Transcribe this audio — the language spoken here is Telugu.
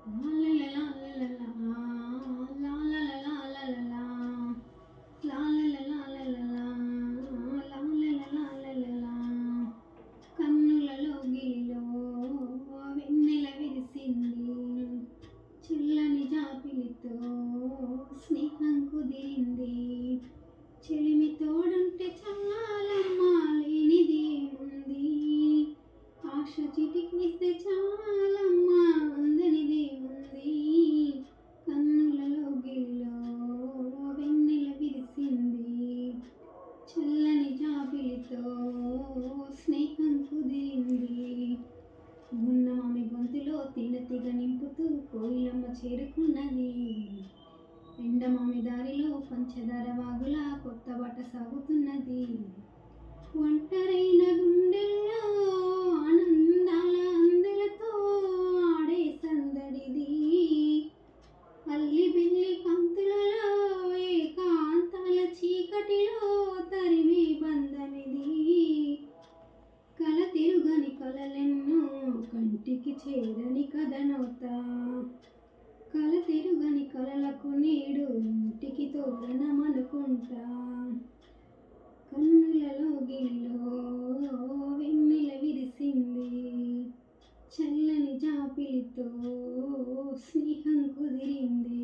కన్నులలో గిలిలో వెన్నెల విరిసింది, చల్లని జాబిలితో స్నేహం కుదిరింది. చెలిమి తోడుంటే చాలమ్మా, లేనిది ఉంది. ఆశ చిటికిస్తే చాలమ్మా, అందనిది ఉంది. కన్నులలో గిల్లో వెన్నెల విరిసింది, చల్లని జాబిలితో స్నేహం కుదిరింది. గున్నమామి గొంతులో తీగ నింపుతూ కోయిలమ్మ చేరుకున్నది. ఎండమామి దారిలో పంచదార వాగులా కొత్త బాట సాగుతున్నది. ఒంటరైన గుండెల్లో ఆనందాల అందెలతో ఆడే సందడిది. అల్లి బిల్లి కాంతులలో ఏకాంతాల చీకటిలో తరిమే బంధమిది. కల తిరుగని కలలెన్నో కంటికి చేరని కథనవుతా. కల తిరుగని కలలకు నేడు ఇంటికి తోరణమనుకుంటా. కన్నులలో గిల్లో వెన్నెల విరిసింది, చల్లని జాబిలితో స్నేహం కుదిరింది.